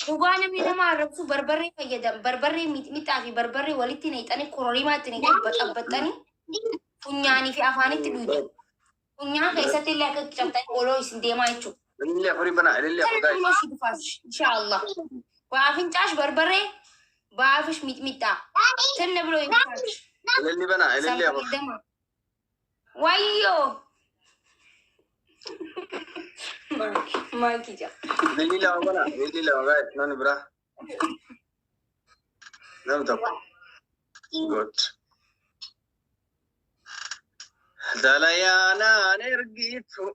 Dhugaana mina maarrabsu barbarree fayyadam. Barbarree mixmixaa fi barbarree walitti neexanii kororimaatti ni qabbaxanii funyaanii fi afaanitti dhuydan. Funyaan keessatti illee akka cabxanii oloo isin deemaa jechuudha. Ilillee afurii banaa, ilillee afurii. Kana illee si dhufaas inshaallah. Baafincaash barbarree baafish mixmixaa. Tanna biloo ibsaash. Ilillee banaa, ilillee afurii. Wayyoo. Maaki ja. Ilillee afurii banaa, ilillee afurii. Nani biraa. Nam tokko. Good. Dalayaanaan ergitu.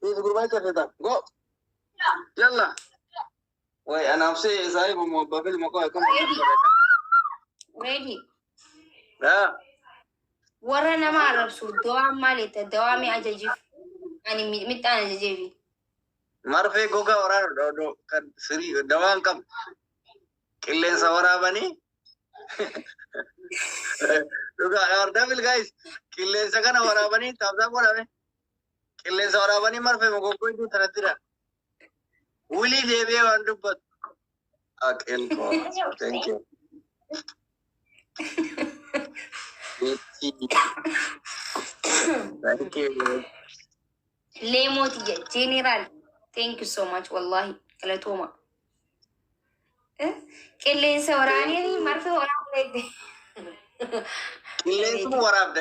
Itu guru baca kita. Go. Yalla. Woi, anak saya mau babel mau kau Ready. Ya. Warra nama arabsu doa malita doa mi ajajif. Ani mitan ajajifi. Marfe goga orang do kan seri doang kam. Killen sawara bani. Duga double guys. Killen sakana warabani tabda warabe. Killen warabani marfe mo gogo itu taratira. Uli debe wandupat. Akel ko. Thank you. Thank you. Lemoti general. Thank you so much wallahi. Kala toma. Killen sawarani marfe warabde. Killen su warabda.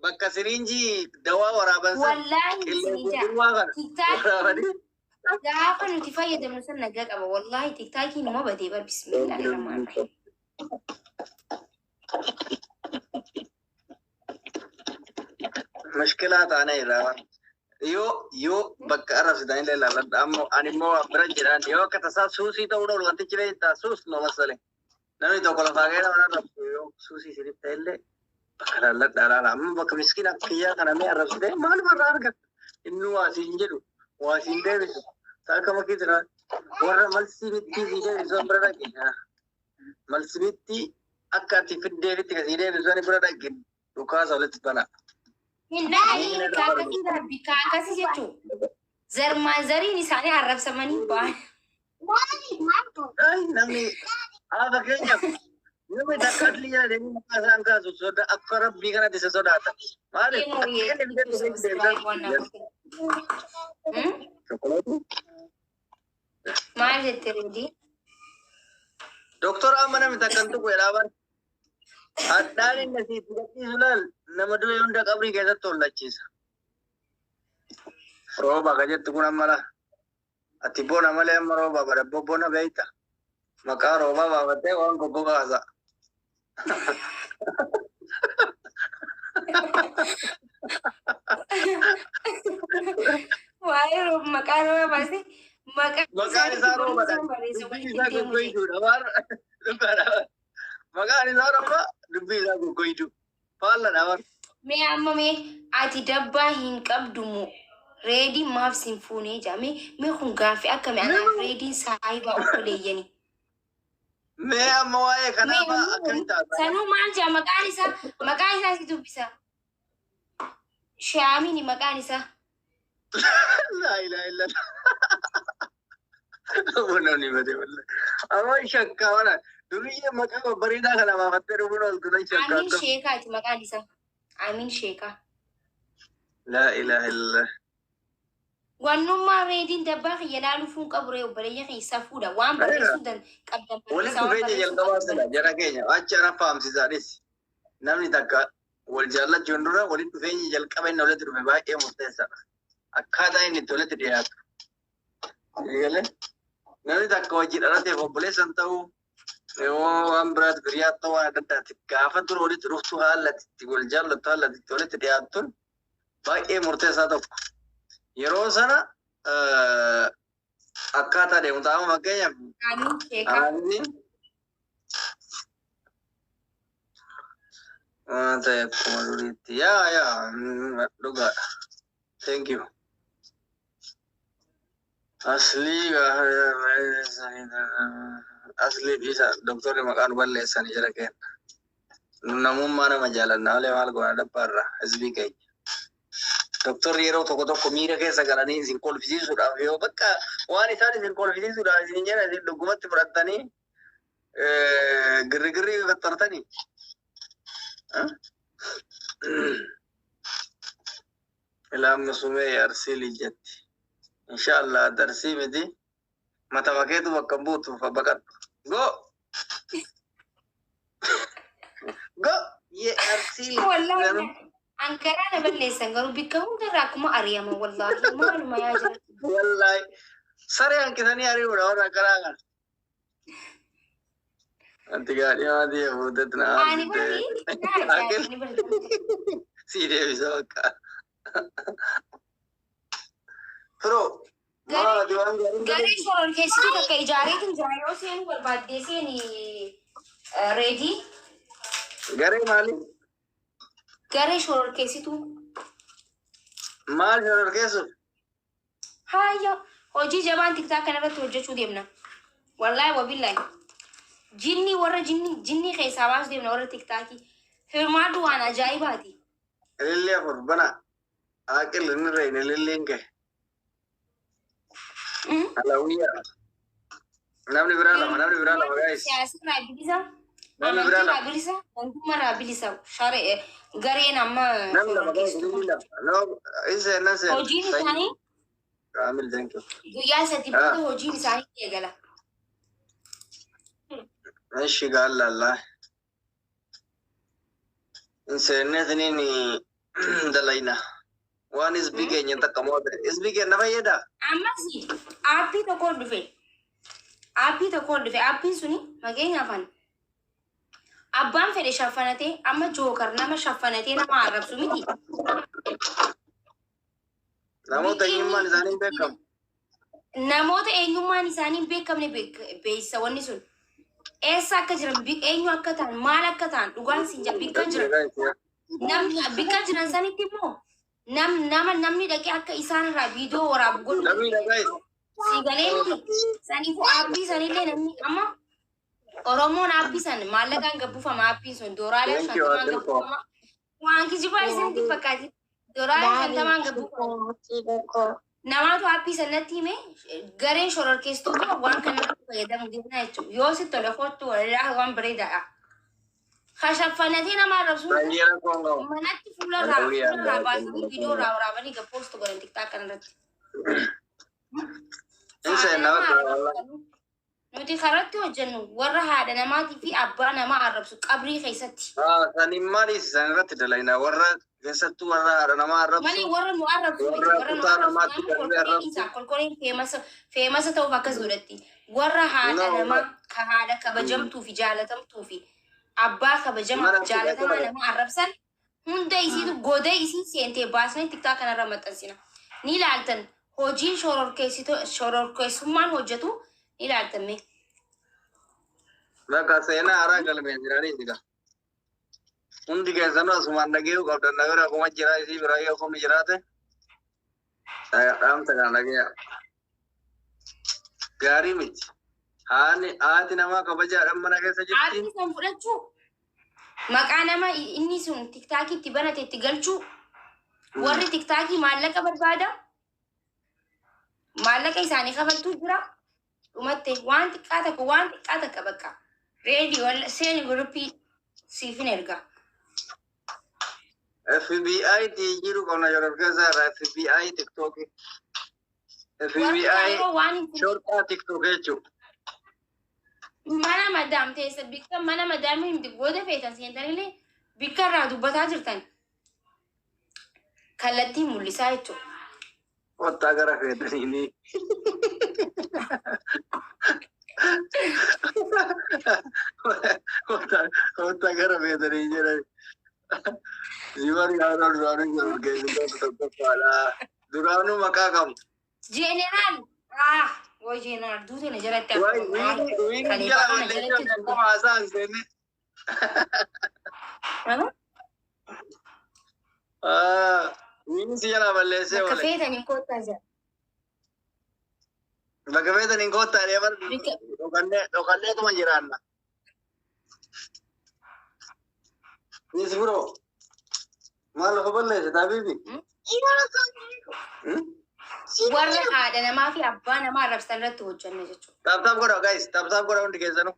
Bakka sirinji dawa waraban sa. Wallahi sirinja. TikTok. Gaafa nuti fayyadamnu san nagaa qaba. Wallahi TikTokiin immoo badee bar bismillahirrahmanirrahim. Mushkilaat ana irraa. Yoo bakka arrabsitan illee ilaalladha. Ammoo ani immoo bira jedhaan yoo akka tasaa suusii ta'uu dha wantichi beektaa suus no masale. Namni tokko lafaa ga'ee nama arrabsu yoo suusii sirriitti ta'e illee bakka ilaalladha ilaala. Amma bakka miskiina kiyyaa kana mee arrabsitee maal barraa argata? Inni waasiin jedhu waasiin deebisu. Taaka makii jira warra malsii mitti fi deebisu bira dhaqe. Malsii mitti akka ati fiddeefitti kasii deebisu ani bira dhaqe dhukaasa walitti bana. Hindaayi kaakasii darbi kaakasii jechuun zarmaan zariin isaanii arrabsamanii ba'an. Namni hafa keenyaaf namni takka adliyyaa deemee maqaa isaan kaasu soda akka rabbii kanatti isa sodaata. Maaliif maal jette reedii? Doktora amma namni takkan tuqu jedhaa bara. Addaan inni asii fudhachiisu laal nama du'e hunda qabrii keessatti hollachiisa. Rooba ka jettu kun amma laa. Ati bona malee amma rooba badabbo bona beeyta. Maqaa roobaa baafattee waan goggoga haasa. Waa'ee rooba maqaa rooba baasee maqaan isaa roobadha. Dubbiin isaa goggoyituudha waan dhugaadha. Maqaan isaa rooba dubbiin isaa goggoyitu. Faalladha waan. Mee amma mee ati dabbaa hin qabdu moo reedii maaf sinfuunee jaame mee kun gaaffii akkami anaaf reediin saayibaa obboleeyyanii. Mee amma waa'ee kanaaf akkamitti taata? Sanuu maal jaa maqaan isaa si dubbisa. Shaamini maqaan isaa. Laa ilaaha illallah. Namni badee wallee. Amma shakkaa wana duriyyee maqaa babbareedaa kana baafattee dhufuun oltu nan shakkaa. Amin Sheekaati maqaan isaa. Amin Sheekaa. Laa ilaaha illallah. Wannummaa reediin dabbaa kiyya laaluufuun qabu ree obboleeyya keessa fuudha. Waan barreessuu qabdan. Walitti dhufeenya jalqabaa sana jara keenya achi ana faamsisaanis namni takka wal jaallachuun dura walitti dhufeenyi jalqaba inni walitti dhufe baay'ee murteessaadha. Akkaataa inni itti walitti dhiyaatu. Namni takka wajjin dhalateef obboleessan ta'uu yoo waan biraatti biriyaa ta'uu waan adda addaati. Gaafa dura walitti dhuftu haala itti wal jaallattu haala itti walitti dhiyaattuun baay'ee murteessaa tokko. Yeroo sana akkaataa deemu ta'ama fakkeenyaaf. Ta'e akkuma duriitti yaa dhugaadha. Thank you. Aslii isa doktorri maqaan balleessanii jira kenna. Namummaa nama jaalanna malee maal goona dabbaarra hizbii keenya. Doktorri yeroo tokko tokko miira keessa galanii isin kolfisiisuudhaaf yoo bakka waan isaan isin kolfisiisuudhaaf isin jedhan isin dhugumatti fudhattanii girrigirri kattartanii. Ilaamu sumee arsii lijjatti. Inshaallah darsii miti mata makeetu bakka buutuuf baqadhu. Go! Go! Ye arsii lijjatti. Angkaraan balleessan garuu bikka hundarraa akkuma ari'ama wallaahi maaluma yaa jira. Wallahi saree hanqisanii ari'uudha warra akkanaa kana. Anti gaadhii maatii fuutetti na Ani bari si deebisa bakka. Firoo maati waan garee shoron keessatti takka ijaareetiin jira yoo seenu barbaaddee seeni reedii garee maali? garee shoron keessitu Maal shoron keessu? hayyo hojii jabaan tiktaa kanarratti hojjechuu deemna wallaahi wabillahi jinni warra jinni keessaa baasu deemna warra tiktaakii firmaadhu waan ajaa'ibaati. Ilillee afur bana aqil inni reeyne ililleen kee. Alawiyaa. Namni biraa lama guys. Siyaasarraa bilisa amantiirraa bilisa wantummarraa bilisa sharee gareen amma Namni lama guys hojiin isaanii Kamil thank you. guyyaa sadii booda hojiin isaanii eegala. Eshi gaallalla. Inseenneetiniin dalayna. Waan isbii keenya takka moote. Isbii keenya fayyada. Ammas aappii tokkoon dhufe. Aappiin suni mageenya afaan. Abbaan fedhe shaffanatee amma jookar nama shaffanatee nama arrabsu miti. Namoota eenyummaan isaanii hin beekamu. Namoota eenyummaan isaanii hin beekamne beeksisa wanni sun. Eessa akka jiran eenyu akka ta'an maal akka ta'an dhugaan siin jira bikka jiran. Bikka jiran sanitti immoo namni dhaqee akka isaanirraa viidiyoo waraabu godhu. Namni dhaqee. Sigalee miti. Saniifuu aappii sanillee namni amma Oromoon aappii san maallaqaan gabbufama aappii sun dooraalee 50 gabbufama. Waan kijibaa isinitti fakkaati. Dooraalee 50 gabbufama. Namaatu aappii sanatti hime gareen shororkeessitoota waan kanatti fayyadamu deemna jechuudha. Yoo sitti tola kottu walirraa waan bareedaadha. Kashaffanatee nama arrabsu manatti fuularraa baasanii viidiyoo irraa waraabanii gabboostu godhan tiktaa kanarratti. Nuti karatti hojjennu warra haadha namaatii fi abbaa namaa arrabsu qabrii keessatti. Sanin maaliif isaan irratti dalayna warra keessattuu warra haadha namaa arrabsu. Mali warra nu arrabsu kolkoleen feemasa ta'uuf akkas godhatti. Warra haadha namaa ka haadha kabajamtuu fi jaalatamtuu fi abbaa kabajamaa jaalatamaa nama arrabsan hunda isiitu goda isii seentee baasanii tiktaa kanarra maxxansina. Ni ilaaltan hojiin shororkeessummaan hojjetu ni ilaaltamme. Bakka seenaa haaraa galmeen jiranii jira. Hundi keessanuu asumaan dhageeyu qabdan nagara akkuma jiraa isii biraa yoo akkuma jiraate dhaamsa kana dhageeya. Gaarii miti. Haati namaa kabajaadhaan mana keessa jirti. Haati san fudhachuu maqaa nama inni sun tiktaakii itti banate itti galchuu warri tiktaakii maallaqa barbaada. Maallaqa isaanii kafaltuu jira. Dhumatte waan xiqqaa takka bakka. Reediyoo seeni guruppii siifin ergaa. FBI ti jiru qabna yeroo keessa irraa FBI TikTok. FBI shortaa TikTok jechuudha. Mana madaam teessa bikka mana madaamii himti booda feetan seentanillee bikka irraa dubbataa jirtan. Kallattii mul'isaa jechuudha. Kottaa gara feetaniini. Kottaa gara feetanii jedhani. Ziwari haadha duraanuu jiru geejjiboota tokkoffaadha. Duraanuu maqaa qabu. Jeeneraal. Woy jeeneraal duute na jalatti Wiini si jalaa balleessee bakka feetaniin koottaa jira. Bakka feetaniin koottaa deeman dhokanneetuma jiraanna. Nis biroo maal lafa balleesse taabiibi? warra haadha namaa fi abbaa namaa arrabsan irratti hojjenne jechuudha. Taaptaap godha guys, taaptaap godha hundi keessanuu.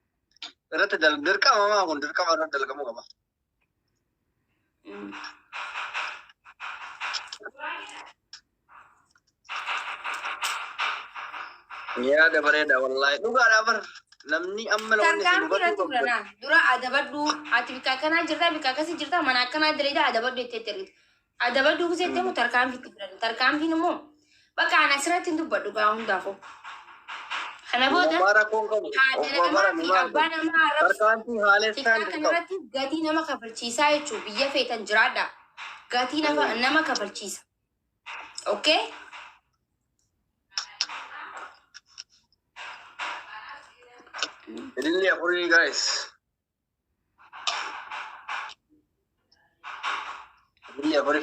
Irratti dirqama maa kun dirqama irratti dalqamuu qaba. Yaada bareeda wallahi dhugaadhaa bar namni amma lawanni Tarkaan irratti bulanaan dura adabadhu ati bika akkanaa jirta bika akkasii jirta mana akkanaa daleeda adabadhu itti ergite. Adabadhu kuseetti immoo tarkaan fitti bulan. Tarkaan fin immoo bakka ana asirratti hin dubbadhu gaa hundaafuu. Kana booda haadha namaa fi abbaa namaa arrabsu tikkaa kanarratti gatii nama kafalchiisaa jechuun biyya feetan jiraadha. Gatii nama kafalchiisa. Okay? Really apuri guys. Really apuri.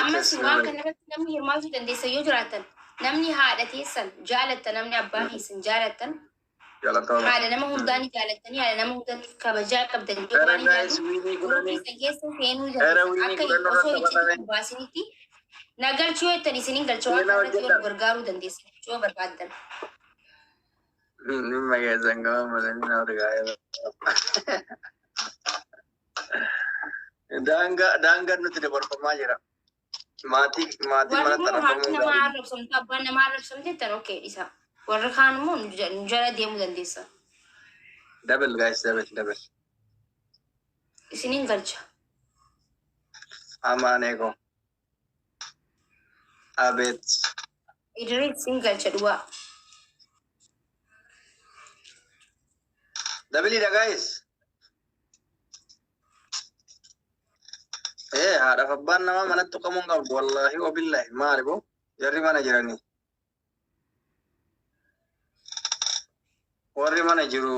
Ammas waan kanarratti namni hirmaachuu dandeessa yoo jiraatan namni haadha teessan jaalattan namni abbaa keessan jaalattan haadha nama hundaan jaalattanii haadha nama hundaan kabajaa qabdan iddoo waan ilaalu keessa seenuu dandeessan akka osoo icciitti baasinitti nagalchuu jettanii isiniin galcha waan kanarratti yoo gargaaruu dandeessan yoo barbaaddan. Nimma keessan gama malanii na urgaa'e. Daangaan nuti dabarfamaa jira. Maatii mana haati nama arrabsamtu abbaan nama arrabsamte tan okkee dhisa. Warra kaan immoo nu jala deemuu dandeessa. Dabal guys, dabal. Isiniin galcha. Amaan eego. Abeet. Idris isin galcha dhugaa. Dabilidha guys. Haadha abbaan namaa manatti tuqamuu hin qabdu wallahi wabillahi maali boo jarri mana jiranii. Warri mana jiru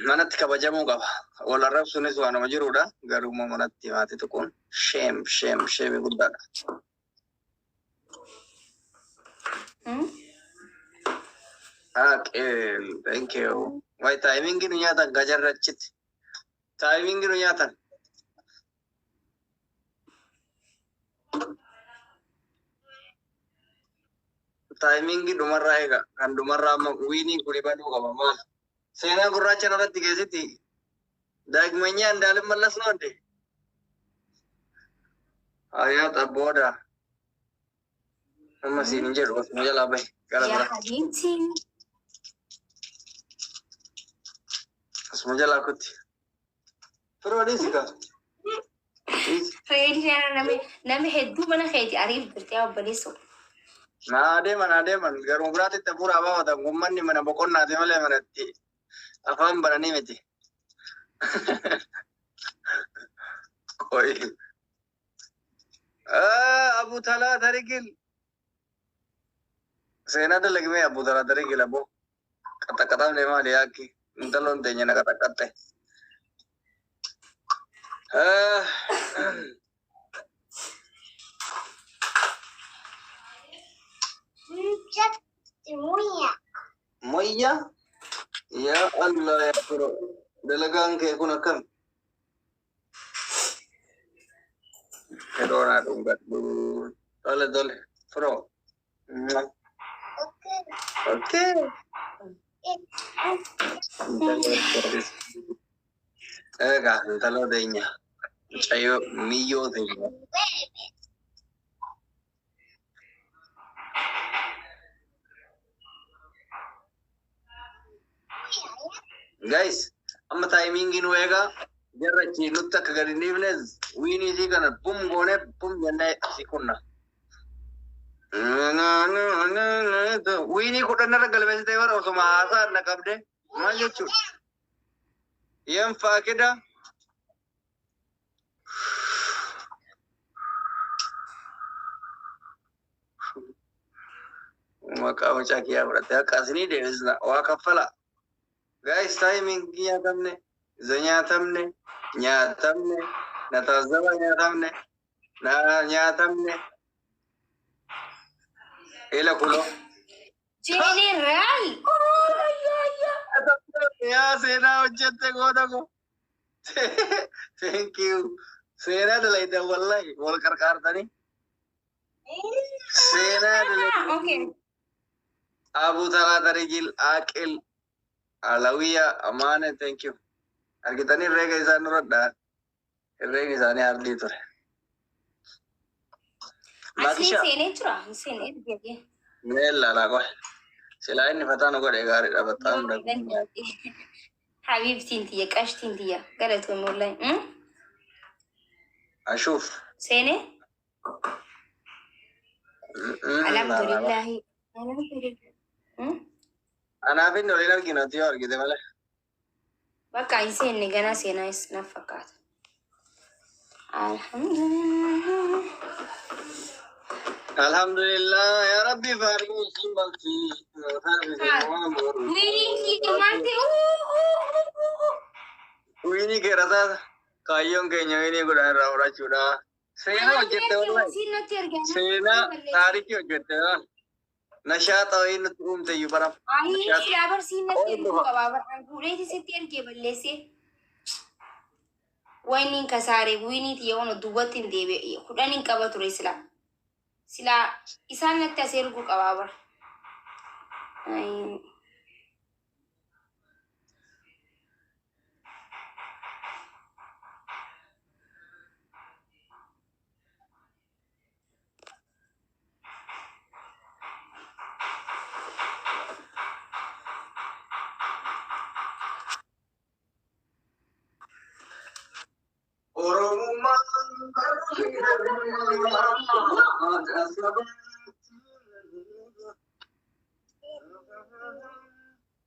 manatti kabajamuu qaba. Wal arrabsuunis waanuma jirudha. Garuu immoo manatti maatii tuquun sheemi guddaadha. Thank you. Wai timing nu nyaatan gajarrachitti. Timing nu nyaatan. Timing dhumarraa eega. Kan dhumarraa amma wiinii kuni baduu qaba maal. Seenaa gurraacha irratti keessatti daa'immanyaa indaalin mallas noonde. Hayyaata booda. Amma siin hin jedhu osuma jalaa bahe. Gara bira. Asuma jalaa kutti. Firoo dhiisi kaa. Reedi nama hedduu mana keeti ariif jirtee obboleessu. Naa deeman garuu biraatitti hafuuraa baafatan gummanni mana boqonnaati malee manatti afaan bananii miti. Qoy. Abu Talaa Tarigil. Seenaa dalagmee Abu Talaa Tarigil aboo. Qaxaqaxamne maali yaakki. Intaloon teenya na qaxaqaxxe. Moyya? Ya Allah ya Firo. Dalagaan kee kun akkam? Yeroo naa dhungadhu. Tole. Firo. Okay. Egaa intaloo teenya. Mucayyoo miyyoo teenya. Guys, amma timingin weega jarrachi nutti akka gadi hin dhiifnes wiinii isii kana bum goone bum jennee si kunna. Wiinii kudhan irra galmeessitee bara osuma haasaa na qabde maal jechuudha? Yem faakida. Maqaa mucaa kiyyaa fudhattee akka asinii deebisna waa kaffala. Guys, timing nyatamne, nyatamne, natazaba nyatamne, ila kulo. General! Ya sena hojjette goota ko. Thank you. سينا دليدا والله والكركار تاني سينا دليدا اوكي أبو ثلاثة رجل أكل علوية أمانة thank you أركتني رجع إنسان ردا الرجع إنسان ياردي ترى ما اصلي كيشا سيني ترى سيني بيجي لا لا قوي سلاين فتانو قد إيجاري أبتام رجع حبيبتي انتي يا كاشتي انتي يا قالت والله أشوف سيني الحمد لا لا لله الحمد لله أنا في نوري نرجع نتيار كده ماله بقى يسيني جنا سينا يسنفقات الحمد لله الحمد لله يا ربي فارق سمبلتي ويني كي مالتي ويني كرتا كايون كينيا ويني كودا راورا چودا سينا وجدت والله سينا تاريخي وجدت نشاط وين تقوم تيجي برام اي فلاور سينا تيركو كبابر انغوليتي ستير كي بلسي ويني كساري ويني تيونو دوبتين ديبي خدانين كباتو ريسلا سلا إسان نتا سيركو كبابر اي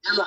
يلا